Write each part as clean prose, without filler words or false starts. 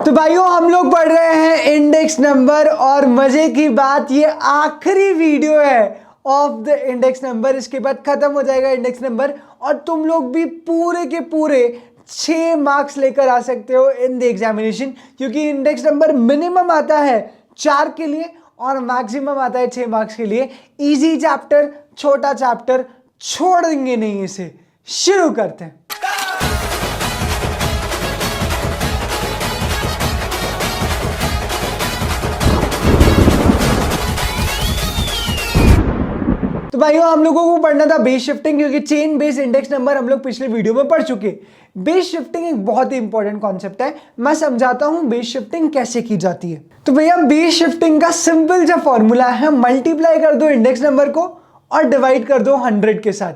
तो भाइयों हम लोग पढ़ रहे हैं इंडेक्स नंबर और मजे की बात ये आखिरी वीडियो है ऑफ द इंडेक्स नंबर। इसके बाद खत्म हो जाएगा इंडेक्स नंबर और तुम लोग भी पूरे के पूरे 6 मार्क्स लेकर आ सकते हो इन द एग्जामिनेशन, क्योंकि इंडेक्स नंबर मिनिमम आता है 4 के लिए और मैक्सिमम आता है 6 मार्क्स के लिए। इजी चैप्टर, छोटा चैप्टर, छोड़ देंगे नहीं इसे। शुरू करते हैं। तो भाइयों हम लोगों को पढ़ना था बेस शिफ्टिंग, क्योंकि चेन बेस इंडेक्स नंबर हम लोग पिछले वीडियो में पढ़ चुके। बेस शिफ्टिंग एक बहुत ही इंपॉर्टेंट कॉन्सेप्ट है। मैं समझाता हूं बेस शिफ्टिंग कैसे की जाती है। तो भैया बेस शिफ्टिंग का सिंपल सा फॉर्मूला है, मल्टीप्लाई कर दो इंडेक्स नंबर को और डिवाइड कर दो 100 के साथ।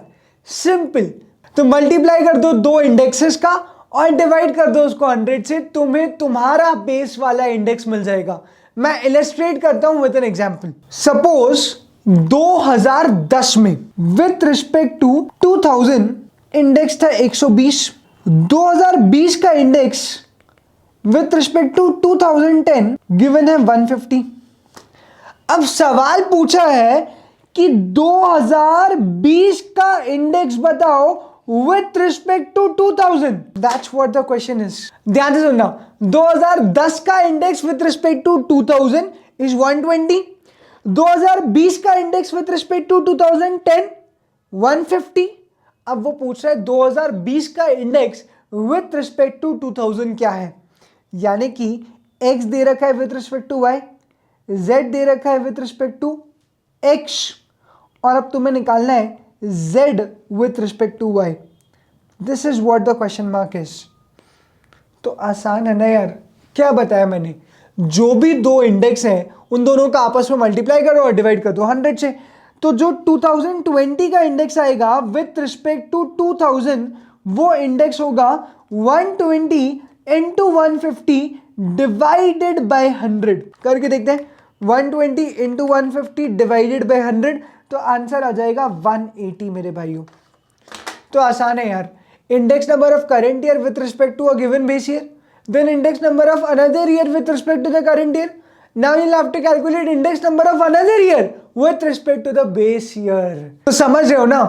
सिंपल। तो मल्टीप्लाई कर दो 2 इंडेक्सेस का और डिवाइड कर दो उसको 100 से, तुम्हें तुम्हारा बेस वाला इंडेक्स मिल जाएगा। मैं इलस्ट्रेट करता हूं विद एन एग्जांपल। सपोज 2010 में विथ रिस्पेक्ट टू 2000 इंडेक्स था 120। 2020 का index with respect to 2010 given है 150। अब सवाल पूछा है कि 2020 का इंडेक्स बताओ with respect to 2000। That's what the question is. ध्यान से सुनना। 2010 का index with respect to 2000 is 120। 2020 का इंडेक्स विथ रिस्पेक्ट टू 2010 150। अब वो पूछ रहा है 2020 का इंडेक्स विथ रिस्पेक्ट टू 2000 क्या है, यानी कि x दे रखा है with respect to y, z दे रखा है विथ रिस्पेक्ट टू x, और अब तुम्हें निकालना है z with respect to y। This is what the question mark is. तो आसान है ना यार, क्या बताया मैंने। जो भी 2 इंडेक्स हैं उन दोनों का आपस में मल्टीप्लाई करो और डिवाइड कर दो 100 से। तो जो 2020 का इंडेक्स आएगा विथ रिस्पेक्ट टू 2000 वो इंडेक्स होगा 120 इंटू 150 डिवाइडेड बाय 100। करके देखते हैं। 120 इंटू 150 डिवाइडेड बाय 100, तो आंसर आ जाएगा 180 मेरे भाइयों। तो आसान है यार। Index number of current year with respect to a given base year, then index number of another year with respect to the current year. Now you'll have to calculate index number of another year with respect to the base year. तो समझ रहे हो ना।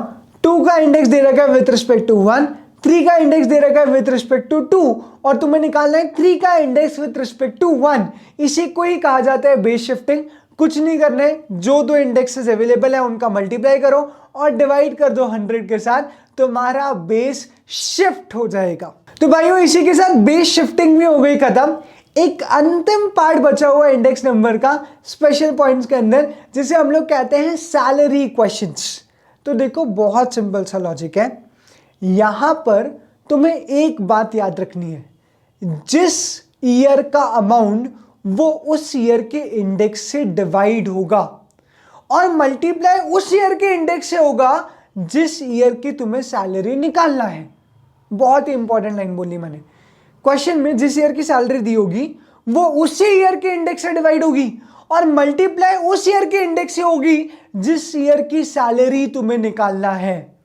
2 का index दे रखा है with respect to 1, 3 का index दे रखा है विथ रिस्पेक्ट टू 2, और तुम्हें निकालना है 3 का इंडेक्स विथ रिस्पेक्ट टू 1। इसी को ही कहा जाता है बेस शिफ्टिंग। कुछ नहीं करना है, जो 2 इंडेक्सेस अवेलेबल है उनका मल्टीप्लाई करो और डिवाइड कर दो 100 के साथ, तुम्हारा बेस शिफ्ट हो जाएगा। तो भाइयों इसी के साथ बेस शिफ्टिंग भी हो गई खत्म। एक अंतिम पार्ट बचा हुआ इंडेक्स नंबर का स्पेशल पॉइंट्स के अंदर, जिसे हम लोग कहते हैं सैलरी क्वेश्चंस। तो देखो बहुत सिंपल सा लॉजिक है। यहां पर तुम्हें एक बात याद रखनी है, जिस ईयर का अमाउंट वो उस ईयर के इंडेक्स से डिवाइड होगा और मल्टीप्लाई उस ईयर के इंडेक्स से होगा जिस ईयर की तुम्हें सैलरी निकालना है। बहुत ही इंपॉर्टेंट लाइन बोली मैंने। क्वेश्चन में जिस ईयर की सैलरी दी होगी वो उसी ईयर के इंडेक्स से डिवाइड होगी और मल्टीप्लाई उस ईयर के इंडेक्स से होगी जिस ईयर की सैलरी तुम्हें निकालना है।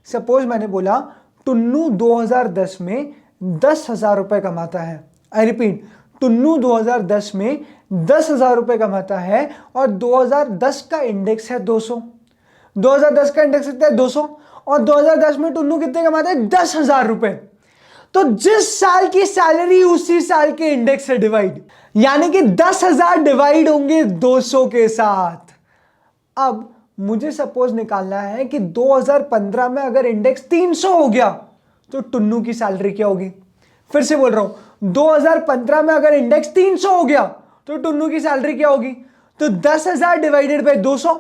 सपोज मैंने बोला टुन्नू 2010 में 10,000 रुपए कमाता है। आई रिपीट, टुन्नू 2010 में 10,000 रुपए कमाता है और 2010 का इंडेक्स है 200। 2010 का इंडेक्स कितना है 200, और 2010 में टुन्नू कितने कमाते हैं 10,000 रुपए। तो जिस साल की सैलरी उसी साल के इंडेक्स से डिवाइड, यानी कि 10,000 डिवाइड होंगे 200 के साथ। अब मुझे सपोज निकालना है कि 2015 में अगर इंडेक्स 300 हो गया तो टुन्नू की सैलरी क्या होगी। फिर से बोल रहा हूं, 2015 में अगर इंडेक्स 300 हो गया तो टुन्नू की सैलरी क्या होगी। तो 10,000 डिवाइडेड बाय 200,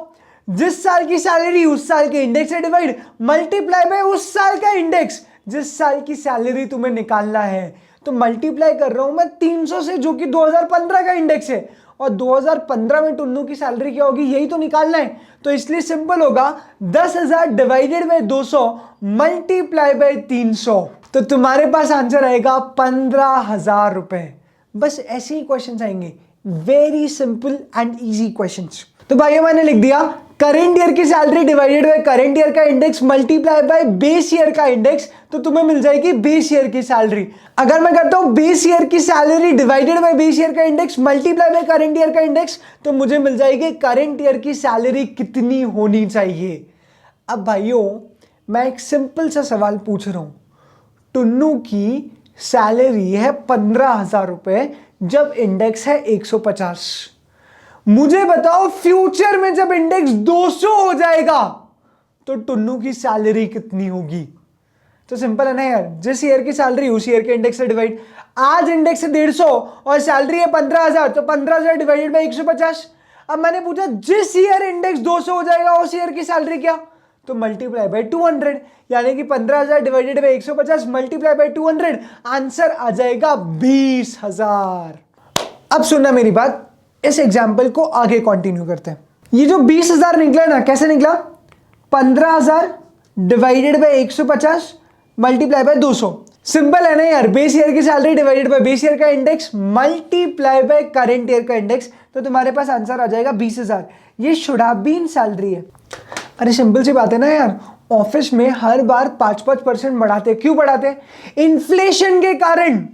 जिस साल की सैलरी उस साल के इंडेक्स से डिवाइड, मल्टीप्लाई बाय उस साल का इंडेक्स जिस साल की सैलरी तुम्हें निकालना है। तो मल्टीप्लाई कर रहा हूं मैं 300 से, जो कि 2015 का इंडेक्स है, और 2015 में टुन्नू की सैलरी क्या होगी यही तो निकालना है। तो इसलिए सिंपल होगा 10,000 डिवाइडेड बाय 200 मल्टीप्लाई बाय 300, तो तुम्हारे पास आंसर आएगा 15,000 रुपए। बस ऐसे ही क्वेश्चन आएंगे, very simple and easy questions. तो भाइयों मैंने लिख दिया करेंट ईयर की salary divided by current year का index multiply by base year का इंडेक्स, तो तुम्हें मिल जाएगी बेस ईयर की सैलरी। अगर मैं करता हूं बेस ईयर की salary divided by base year का index multiply by current year का इंडेक्स, तो मुझे मिल जाएगी करेंट ईयर की सैलरी कितनी होनी चाहिए। अब भाइयों मैं एक सिंपल सा सवाल पूछ रहा हूं, टुन्नू की सैलरी है 15,000 रुपए जब इंडेक्स है 150। मुझे बताओ फ्यूचर में जब इंडेक्स 200 हो जाएगा तो टुन्नू की सैलरी कितनी होगी। तो सिंपल है ना यार, जिस ईयर की सैलरी उस ईयर के इंडेक्स से डिवाइड। आज इंडेक्स है 150 और सैलरी है 15,000, तो 15,000 डिवाइडेड बाय 150। अब मैंने पूछा जिस ईयर इंडेक्स 200 हो जाएगा उस ईयर की सैलरी क्या, तो मल्टीप्लाई बाय 200, यानी कि 15,000 divided by 150 multiply by 200, answer आ जाएगा 20,000। अब सुनना मेरी बात, इस एग्जाम्पल को आगे कंटिन्यू करते हैं। ये जो 20,000 निकला ना, कैसे निकला, 15,000 divided by 150 multiply by 200। Simple है ना यार, बेस ईयर की salary divided by base year का index multiply by current year का इंडेक्स, तो तुम्हारे पास आंसर आ जाएगा 20,000। ये शुड हैव बीन सैलरी है। अरे सिंपल सी बात है ना यार, ऑफिस में हर बार 5-5% बढ़ाते, क्यों बढ़ाते, इन्फ्लेशन के कारण।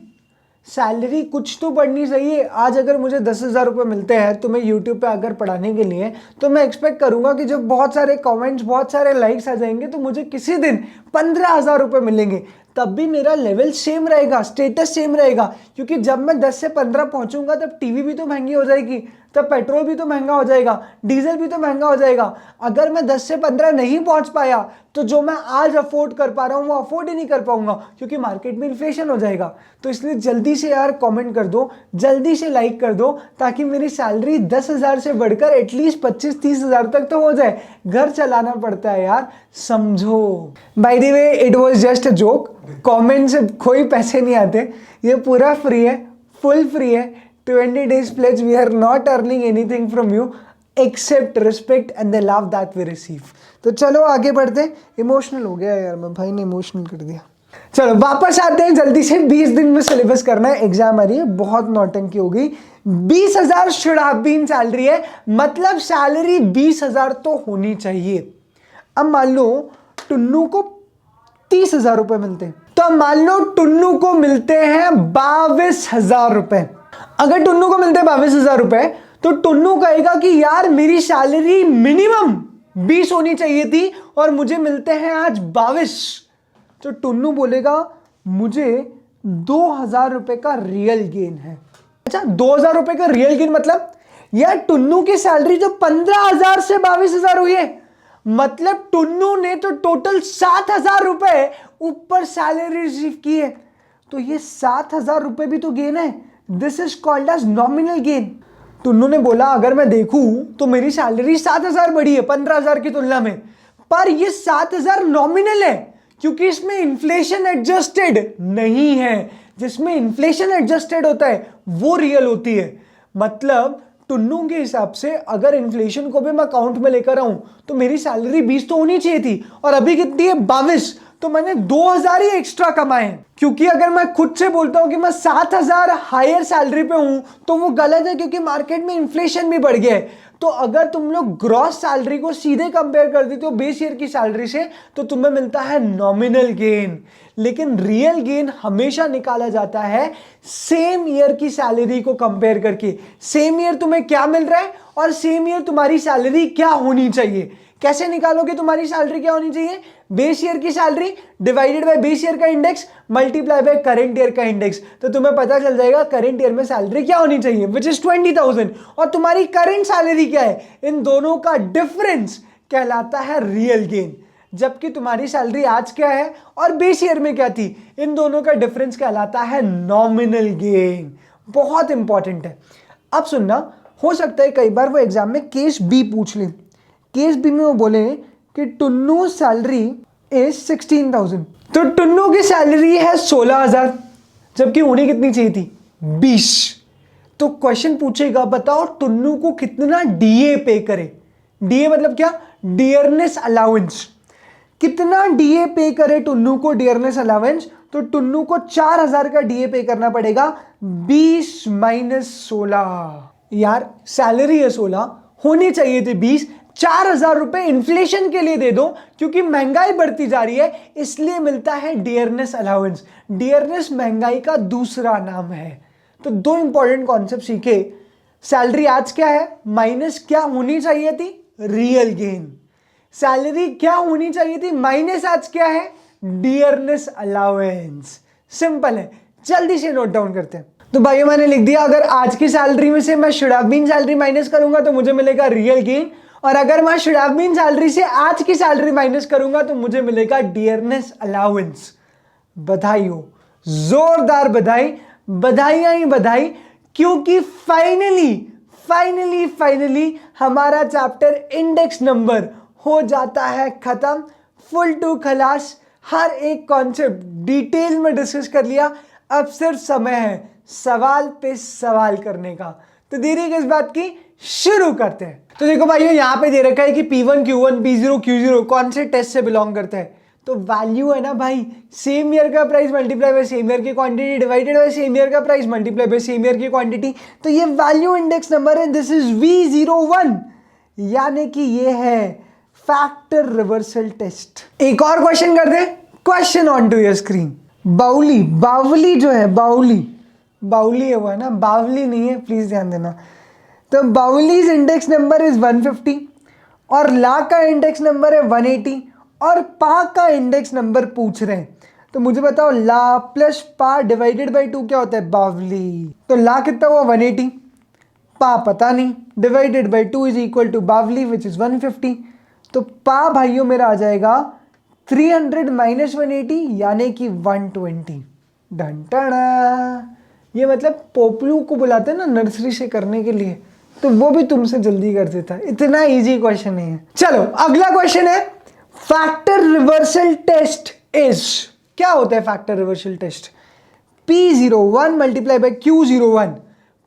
सैलरी कुछ तो बढ़नी चाहिए। आज अगर मुझे 10,000 रुपये मिलते हैं तो मैं यूट्यूब पे अगर पढ़ाने के लिए, तो मैं एक्सपेक्ट करूंगा कि जब बहुत सारे कमेंट्स, बहुत सारे लाइक्स आ जाएंगे तो मुझे किसी दिन 15,000 रुपये मिलेंगे। तब भी मेरा लेवल सेम रहेगा, स्टेटस सेम रहेगा, क्योंकि जब मैं 10 से 15 पहुंचूंगा तब टीवी भी तो महंगी हो जाएगी, तब पेट्रोल भी तो महंगा हो जाएगा, डीजल भी तो महंगा हो जाएगा। अगर मैं 10 से 15 नहीं पहुंच पाया तो जो मैं आज अफोर्ड कर पा रहा हूं वो अफोर्ड ही नहीं कर पाऊंगा, क्योंकि मार्केट में इन्फ्लेशन हो जाएगा। तो इसलिए जल्दी से यार कमेंट कर दो, जल्दी से लाइक कर दो, ताकि मेरी सैलरी 10,000 से बढ़कर एटलीस्ट 25-30,000 तक तो हो जाए। घर चलाना पड़ता है यार, समझो। By the way it was just a joke, comment से कोई पैसे नहीं आते, ये पूरा फ्री है, फुल फ्री है। 20 days pledge, we are not earning anything from you except respect and the love that we receive। तो चलो आगे बढ़ते। इमोशनल हो गया यार मैं, भाई ने इमोशनल कर दिया। चलो वापस आते हैं जल्दी से। 20 दिन में सिलेबस करना है, एग्जाम आ रही है, बहुत नौटंकी हो गई। 20,000 शुड हैव बीन सैलरी है, मतलब सैलरी 20,000 तो होनी चाहिए। अब मान लो टुन्नू को 30,000 रुपए मिलते हैं, तो अब मान लो टुन्नू को मिलते हैं 22,000 रुपए। अगर टुन्नू को मिलते हैं 22,000 रुपए, तो टुन्नू कहेगा कि यार मेरी सैलरी मिनिमम 20 होनी चाहिए थी और मुझे मिलते हैं आज 22। तो टुन्नू बोलेगा मुझे 2,000 रुपए का रियल गेन है। अच्छा 2,000 रुपए का रियल गेन मतलब यार टुन्नू की सैलरी जो 15,000 से 22,000 हुई है, मतलब टुन्नू ने तो टोटल 7,000 रुपए ऊपर सैलरी रिसीव की है। तो ये 7,000 रुपए भी तो गेन है। This is called as nominal gain. Tunnu ने बोला अगर मैं देखूं तो मेरी सैलरी 7,000 बढ़ी है 15,000 की तुलना में, पर ये 7,000 नॉमिनल है क्योंकि इसमें इन्फ्लेशन एडजस्टेड नहीं है। जिसमें इन्फ्लेशन एडजस्टेड होता है वो रियल होती है। मतलब टुन्नू के हिसाब से अगर इन्फ्लेशन को भी मैं अकाउंट में लेकर आऊं तो मेरी सैलरी 20 तो होनी चाहिए थी, और अभी कितनी है 22, तो मैंने 2,000 ही एक्स्ट्रा कमाए। क्योंकि अगर मैं खुद से बोलता हूं कि मैं 7,000 हायर सैलरी पे हूं तो वो गलत है, क्योंकि मार्केट में इन्फ्लेशन भी बढ़ गया है। तो अगर तुम लोग ग्रॉस सैलरी को सीधे कंपेयर कर देते हो बेस ईयर की सैलरी से, तो तुम्हें मिलता है नॉमिनल गेन। लेकिन रियल गेन हमेशा निकाला जाता है सेम ईयर की सैलरी को कंपेयर करके। सेम ईयर तुम्हें क्या मिल रहा है और सेम ईयर तुम्हारी सैलरी क्या होनी चाहिए। कैसे निकालोगे तुम्हारी सैलरी क्या होनी चाहिए? बेस ईयर की salary divided by base year का index multiply by current year का इंडेक्स, तो तुम्हें पता चल जाएगा करंट ईयर में सैलरी क्या होनी चाहिए, विच इज 20,000, और तुम्हारी करंट सैलरी क्या है। इन दोनों का डिफरेंस कहलाता है रियल गेन। जबकि तुम्हारी सैलरी आज क्या है और बेस ईयर में क्या थी, इन दोनों का डिफरेंस कहलाता है नॉमिनल गेन। बहुत इंपॉर्टेंट है। अब सुनना, हो सकता है कई बार वो एग्जाम में केस बी पूछ ले। केस बी में वो बोले कि टुन्नू सैलरी इज 16,000, तो टुन्नू की सैलरी है 16,000, जबकि उन्हें कितनी चाहिए थी 20। तो क्वेश्चन पूछेगा बताओ टुन्नू को कितना डीए पे करे। डीए मतलब क्या? Dearness allowance. कितना डीए पे करे टुन्नू को डियरनेस अलाउंस? तो टुन्नू को 4,000 का डीए पे करना पड़ेगा। 20 - 16, यार सैलरी है 16, होनी चाहिए थी 20, 4,000 रुपए इन्फ्लेशन के लिए दे दो, क्योंकि महंगाई बढ़ती जा रही है इसलिए मिलता है डियरनेस अलाउंस। डियरनेस महंगाई का दूसरा नाम है। तो दो इंपॉर्टेंट कॉन्सेप्ट सीखे। सैलरी आज क्या है, माइनस क्या होनी चाहिए थी, रियल गेन। सैलरी क्या होनी चाहिए थी, माइनस आज क्या है, डियरनेस अलाउंस। सिंपल है, जल्दी से नोट डाउन करते हैं। तो भाइयों मैंने लिख दिया, अगर आज की सैलरी में से मैं should have been salary minus करूंगा तो मुझे मिलेगा रियल गेन, और अगर मैं शुड हैव बीन सैलरी से आज की सैलरी माइनस करूंगा तो मुझे मिलेगा डियरनेस अलाउंस। बधाई हो, जोरदार बधाई, बधाइयां ही बधाई, क्योंकि फाइनली हमारा चैप्टर इंडेक्स नंबर हो जाता है खत्म। फुल टू खलास, हर एक कॉन्सेप्ट डिटेल में डिस्कस कर लिया। अब सिर्फ समय है सवाल पे सवाल करने का। तो देरी किस बात की, शुरू करते हैं। तो देखो भाइयों, यहां पे दे रखा है कि P1 Q1 P0 Q0 कौन से टेस्ट से बिलोंग करते हैं। तो वैल्यू है ना भाई, सेम ईयर का price multiply by same year की quantity divided by same year का price multiply by same year की क्वांटिटी। तो ये वैल्यू इंडेक्स नंबर है, दिस इज V01, यानी कि ये है फैक्टर रिवर्सल टेस्ट। एक और क्वेश्चन कर दे, question on to your screen. बावली जो है, बावली है वो है ना, बावली नहीं है, प्लीज ध्यान देना। तो बावलीज इंडेक्स नंबर इज 150 और ला का इंडेक्स नंबर है 180 और पा का इंडेक्स नंबर पूछ रहे हैं। तो मुझे बताओ ला प्लस पा डिवाइडेड बाय 2 क्या होता है, बावली। तो ला कितना हुआ 180, पा पता नहीं, divided by 2 is equal to बावली विच इज 150। तो पा भाइयों मेरा आ जाएगा 300 माइनस 180 यानी कि 120। डंटना, ये मतलब पोपलू को बुलाते हैं ना नर्सरी से करने के लिए, तो वो भी तुमसे जल्दी कर देता है। इतना इजी क्वेश्चन नहीं है। चलो अगला क्वेश्चन है, फैक्टर रिवर्सल टेस्ट इज, क्या होता है factor reversal test, P01 multiply by Q01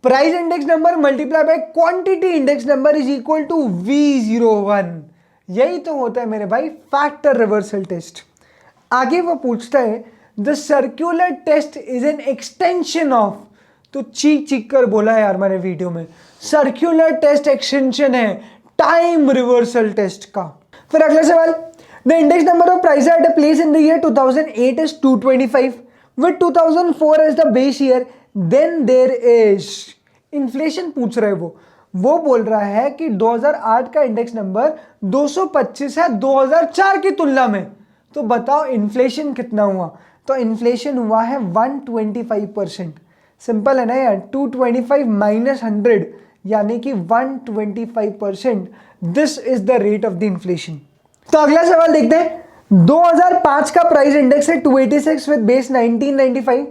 price index number multiply by quantity index number is equal to V01। यही तो होता है मेरे भाई फैक्टर रिवर्सल टेस्ट। आगे वो पूछता है the circular test is an extension of, तो चीख कर बोला यार मैंने वीडियो में, सर्क्यूलर टेस्ट एक्सटेंशन है टाइम रिवर्सल टेस्ट का। फिर अगला सवाल, the index number of price at a place in the year 2008 is 225 with 2004 as the base year, then there is, inflation पूछ रहे हैं वो बोल रहा है कि 2008 का इंडेक्स नंबर 225 है 2004 की तुलना में। तो बताओ इन्फ्लेशन कितना हुआ। तो इन्फ्लेशन हुआ है 125%। सिंपल है ना यार, 225 माइनस 100 यानी कि 125%। This is the rate of the inflation. तो अगला सवाल देखते हैं, 2005 का प्राइस इंडेक्स है 286 with base 1995,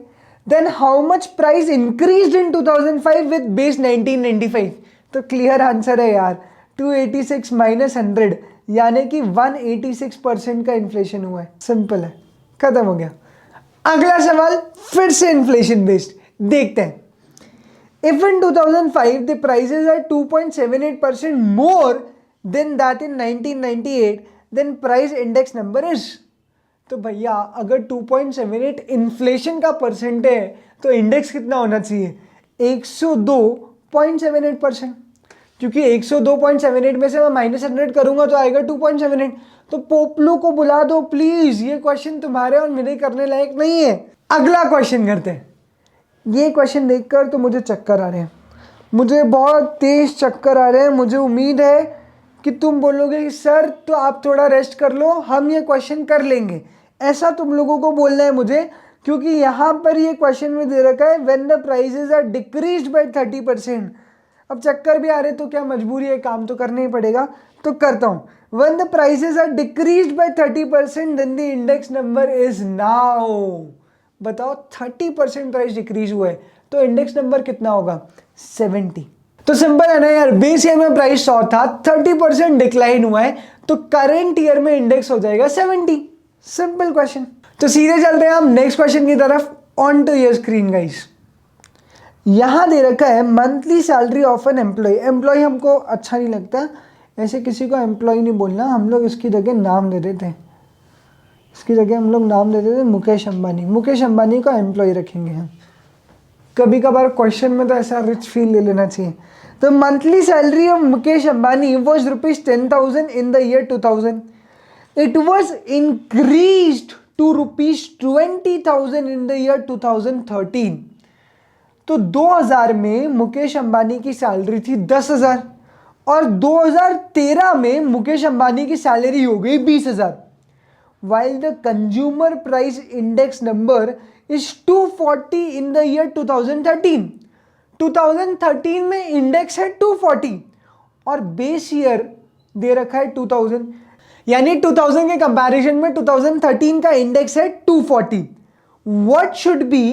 then how much price increased in 2005 with base 1995। तो क्लियर आंसर है यार, 286 माइनस 100 यानी कि 186% का इन्फ्लेशन हुआ है। सिंपल है, खत्म हो गया। अगला सवाल फिर से इन्फ्लेशन बेस्ड, देखते हैं। If in 2005 the prices are 2.78% more than that in 1998, then price index number is, तो भैया अगर 2.78 इन्फ्लेशन का परसेंट है तो इंडेक्स कितना होना चाहिए, 102.78%। क्योंकि 102.78 में से मैं माइनस 100 करूंगा तो आएगा 2.78। तो पोपलू को बुला दो प्लीज, ये क्वेश्चन तुम्हारे और मेरे करने लायक नहीं है। अगला क्वेश्चन करते हैं। ये क्वेश्चन देखकर तो मुझे चक्कर आ रहे हैं, मुझे बहुत तेज चक्कर आ रहे हैं। मुझे उम्मीद है कि तुम बोलोगे कि सर तो आप थोड़ा रेस्ट कर लो, हम ये क्वेश्चन कर लेंगे, ऐसा तुम लोगों को बोलना है मुझे, क्योंकि यहाँ पर ये क्वेश्चन में दे रखा है when the prices are decreased by 30%। अब चक्कर भी आ रहे तो क्या मजबूरी है, काम तो करना ही पड़ेगा, तो करता हूँ। When the prices are decreased by 30% then the index number is now, बताओ 30% प्राइस डिक्रीज हुआ है तो इंडेक्स नंबर कितना होगा, 70। तो सिंपल है ना यार, बेस ईयर में प्राइस 100 था, 30% डिक्लाइन हुआ है तो करेंट ईयर में इंडेक्स हो जाएगा 70। Simple question. तो सीधे चलते हैं हम नेक्स्ट क्वेश्चन की तरफ। On to your screen guys, यहां दे रखा है monthly salary of an employ. Employ हमको अच्छा नहीं लगता, ऐसे किसी को एम्प्लॉय नहीं बोलना, हम लोग इसकी जगह नाम दे देते हैं, इसकी जगह हम लोग नाम दे देते हैं मुकेश अंबानी। मुकेश अंबानी को एम्प्लॉय रखेंगे हम। कभी कभार क्वेश्चन में तो ऐसा रिच फील ले लेना चाहिए। The monthly salary of Mukesh Ambani was rupees 10,000 in the year 2000. It was increased to rupees 20,000 in the year 2013. तो 2000 में मुकेश अंबानी की सैलरी थी 10,000 और 2013 में मुकेश अंबानी की सैलरी हो गई 20,000. While the consumer price index number is 240 in the year 2013. 2013 में इंडेक्स है 240 और बेस ईयर दे रखा है 2000, यानी 2000 के कंपैरिजन में 2013 का इंडेक्स है 240. What should be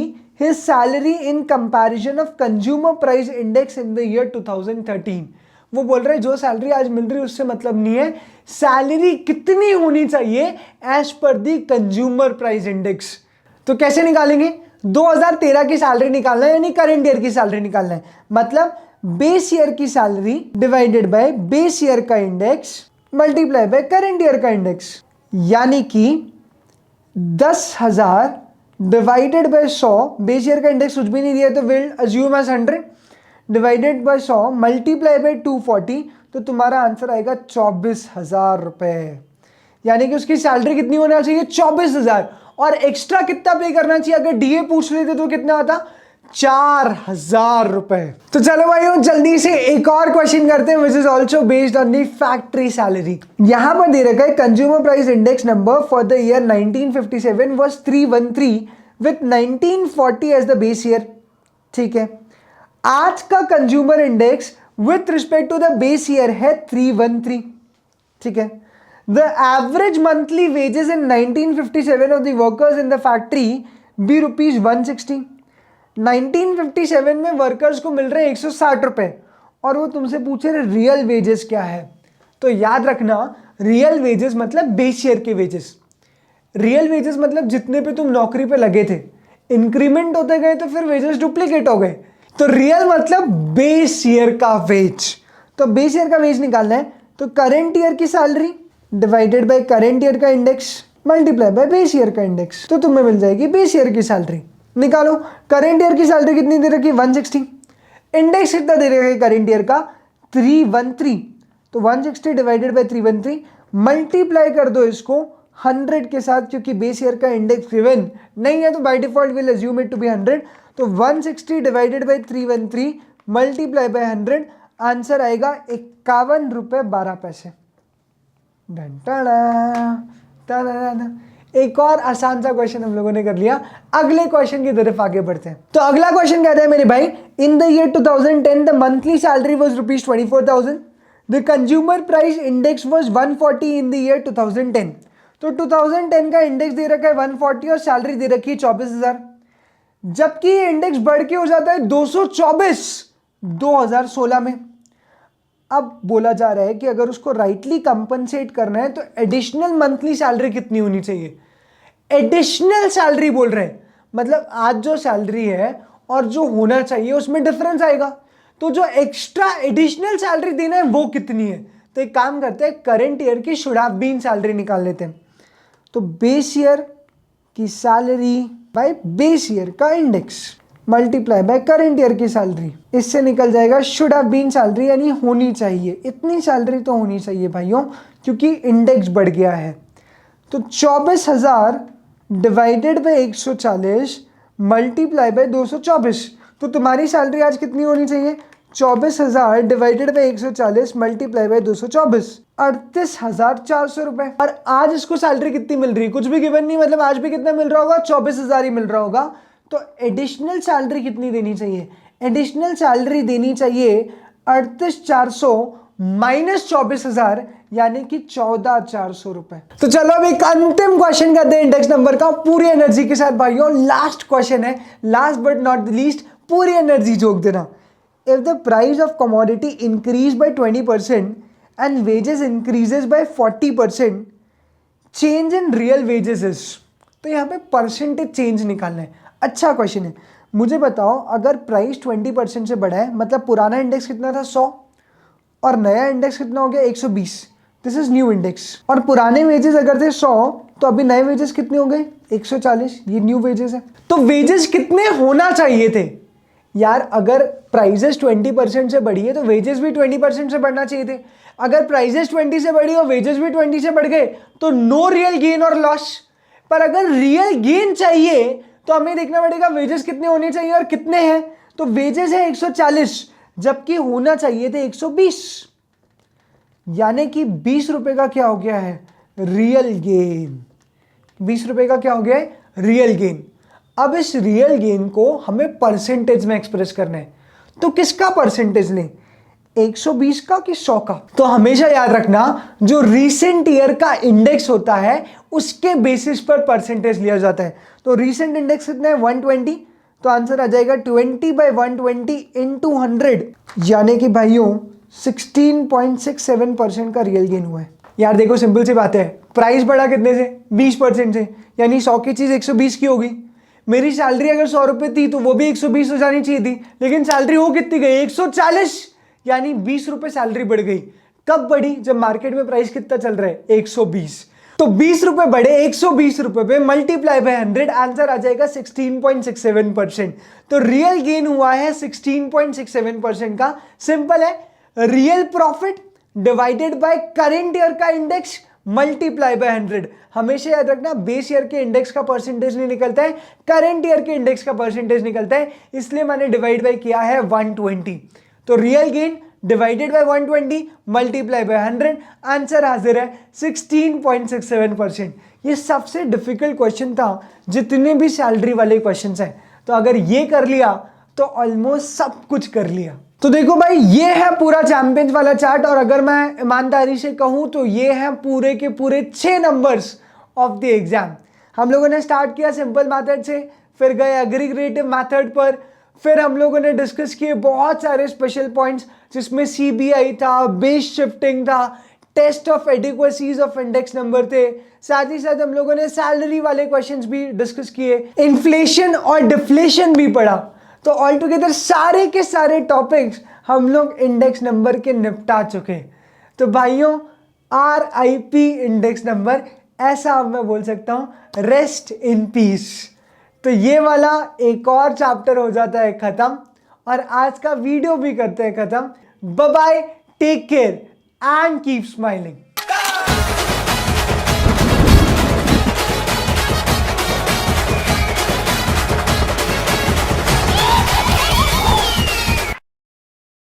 his salary in comparison of consumer price index in the year 2013? वो बोल रहे जो सैलरी आज मिल रही है उससे मतलब नहीं है, सैलरी कितनी होनी चाहिए एज पर दी कंज्यूमर प्राइस इंडेक्स. तो कैसे निकालेंगे? 2013 की सैलरी निकालना है यानी करंट ईयर की सैलरी निकालना है. मतलब बेस ईयर की salary divided by base year का index multiply by current year का इंडेक्स, यानी कि 10,000 डिवाइडेड बाय 100. बेस ईयर का इंडेक्स कुछ भी नहीं दिया तो will assume as 100 divided by 100 multiply by 240. तो तुम्हारा आंसर आएगा 24,000 रुपए. यानी कि उसकी सैलरी कितनी होना चाहिए? 24,000. और एक्स्ट्रा कितना पे करना चाहिए? अगर डीए पूछ लेते तो कितना आता? 4,000 रुपए. तो चलो भाइयों जल्दी से एक और क्वेश्चन करते हैं which is also based on the factory salary. यहां पर दे रखा है consumer price index number for the year 1957 was 313 with 1940 as the base year. ठीक है, आज का consumer index with respect to the base year है 313. ठीक है, the average monthly wages in 1957 of the workers in the factory be rupees 160. 1957 में workers को मिल रहे 160 रुपए और वो तुमसे पूछे रहे रियल वेजेस क्या है. तो याद रखना रियल वेजेस मतलब बेस ईयर के वेजेस. रियल वेजेस मतलब जितने पे तुम नौकरी पे लगे थे, इंक्रीमेंट होते गए तो फिर वेजेस डुप्लीकेट हो गए. तो रियल मतलब बेस ईयर का वेज. तो बेस ईयर का वेज निकालना है तो करंट ईयर की salary divided by current year का index multiply by base year का इंडेक्स. तो तुम्हें मिल जाएगी बेस ईयर की सैलरी. निकालो करंट ईयर की सैलरी कितनी दे रखी? 160. इंडेक्स कितना दे रखा है करंट ईयर का? 313. तो 160 डिवाइडेड बाय 313 मल्टीप्लाई कर दो इसको 100 के साथ, क्योंकि बेस ईयर का इंडेक्स गिवन नहीं है तो by default will assume it to be 100. तो 160 divided by 313 multiply by 100 answer आएगा 51 रुपये 12 पैसे. एक और आसान सा क्वेश्चन हम लोगों ने कर लिया. अगले क्वेश्चन की तरफ आगे बढ़ते हैं. तो अगला क्वेश्चन कहता है मेरे भाई, इन the year 2010 the monthly salary was rupees 24,000. The consumer price index was 140 in the year 2010. तो 2010 का इंडेक्स दे रखा है 140 और सैलरी दे रखी है 24,000. जबकि ये इंडेक्स बढ़ के हो जाता है 224 2016 में. अब बोला जा रहा है कि अगर उसको राइटली कंपनसेट करना है तो एडिशनल मंथली सैलरी कितनी होनी चाहिए? एडिशनल सैलरी बोल रहे हैं, मतलब आज जो सैलरी है और जो होना चाहिए उसमें डिफरेंस आएगा. तो जो एक्स्ट्रा एडिशनल सैलरी देना है वो कितनी है? तो एक काम करते हैं, करंट ईयर की शुड हैव बीन सैलरी निकाल लेते हैं. तो बेस ईयर की सैलरी बाय बेस ईयर का index multiply by current year की सैलरी, इससे निकल जाएगा शुड हैव बीन सैलरी, यानी होनी चाहिए. इतनी सैलरी तो होनी चाहिए भाइयों क्योंकि इंडेक्स बढ़ गया है. तो 24,000 डिवाइडेड बाय 140 मल्टीप्लाई बाय 224. तो तुम्हारी सैलरी आज कितनी होनी चाहिए? 24,000 डिवाइडेड बाय 140 मल्टीप्लाई बाय 224, 38,400 रुपए. और आज इसको सैलरी कितनी मिल रही है? कुछ भी गिवन नहीं, मतलब आज भी कितना मिल रहा होगा? 24,000 ही मिल रहा होगा. तो एडिशनल सैलरी कितनी देनी चाहिए? एडिशनल सैलरी देनी चाहिए 38,400 माइनस 24,000 यानी कि 14,400 रुपए. तो चलो अब एक अंतिम क्वेश्चन करते हैं इंडेक्स नंबर का पूरी एनर्जी के साथ भाइयों. लास्ट क्वेश्चन है, last but not the least, पूरी एनर्जी झोंक देना. If the price of commodity increase by 20% and wages increases by 40%, change in real wages is. तो यहाँ पे परसेंटेज चेंज निकालना है. अच्छा क्वेश्चन है. मुझे बताओ अगर प्राइस 20% से बढ़ा है, मतलब पुराना इंडेक्स कितना था? 100 और नया इंडेक्स कितना हो गया? 120. This is new index. और पुराने वेजेस अगर थे 100 तो अभी नए वेजेस कितने हो गए? 140. ये न्यू वेजेस है. तो वेजेस कितने होना चाहिए थे? यार अगर प्राइजेस 20% से बढ़ी है तो वेजेस भी 20% से बढ़ना चाहिए थे। अगर प्राइजेस 20 से बढ़ी और वेजेस भी 20 से बढ़ गए तो नो रियल गेन और लॉस। पर अगर रियल गेन चाहिए तो हमें देखना पड़ेगा वेजेस कितने होने चाहिए और कितने हैं। तो वेजेस है 140 जबकि होना चाहिए थे 120, यानी कि 20 रुपए का क्या हो गया है, रियल गेन। 20 रुपए का क्या हो गया है, रियल गेन। अब इस रियल गेन को हमें परसेंटेज में एक्सप्रेस करना है, तो किसका परसेंटेज लें, 120 का कि 100 का। तो हमेशा याद रखना जो रीसेंट ईयर का इंडेक्स होता है उसके बेसिस पर परसेंटेज लिया जाता है। तो रीसेंट इंडेक्स कितना है 120, तो आंसर आ जाएगा 20/120 इंटू 100, यानी कि भाइयों 16.67% का रियल गेन हुआ है। यार देखो सिंपल सी बात है, प्राइस बढ़ा कितने से, 20% से, यानी 100 की चीज 120 की होगी। मेरी सैलरी अगर 100 रुपए थी तो वो भी 120 हो जानी चाहिए थी, लेकिन सैलरी हो कितनी गई, 140, यानी 20 रुपए सैलरी बढ़ गई। कब बढ़ी, जब मार्केट में प्राइस कितना चल रहा है 120। तो 20 रुपए बढ़े 120 रुपए पे, मल्टीप्लाई बाय 100, आंसर आ जाएगा 16.67%। तो रियल गेन हुआ है 16.67% का। सिंपल है, real profit divided by current year का इंडेक्स मल्टीप्लाई बाय 100। हमेशा याद रखना बेस ईयर के इंडेक्स का परसेंटेज नहीं निकलता है, करेंट ईयर के इंडेक्स का परसेंटेज निकलता है, इसलिए मैंने डिवाइड बाय किया है 120। तो real gain divided by 120 multiply by 100, answer हाजिर है 16.67%। ये सबसे डिफिकल्ट क्वेश्चन था जितने भी सैलरी वाले क्वेश्चंस हैं। तो अगर ये कर लिया तो ऑलमोस्ट सब कुछ कर लिया। तो देखो भाई ये है पूरा चैंपियंस वाला चार्ट, और अगर मैं ईमानदारी से कहूं तो ये है पूरे के पूरे 6 नंबर्स ऑफ द एग्जाम। हम लोगों ने स्टार्ट किया सिंपल मेथड से, फिर गए एग्रीगेटिव मेथड पर, फिर हम लोगों ने डिस्कस किए बहुत सारे स्पेशल पॉइंट्स जिसमें सीबीआई था, बेस शिफ्टिंग था, test of adequacies of index number थे, साथ ही साथ हम लोगों ने सैलरी वाले क्वेश्चंस भी डिस्कस किए, इन्फ्लेशन और डिफ्लेशन भी पढ़ा। तो ऑल टुगेदर सारे के सारे टॉपिक्स हम लोग इंडेक्स नंबर के निपटा चुके। तो भाइयों RIP इंडेक्स नंबर, ऐसा अब मैं बोल सकता हूं, रेस्ट इन पीस। तो ये वाला एक और चैप्टर हो जाता है खत्म, और आज का वीडियो भी करते हैं खत्म। Bye bye, take care and keep smiling.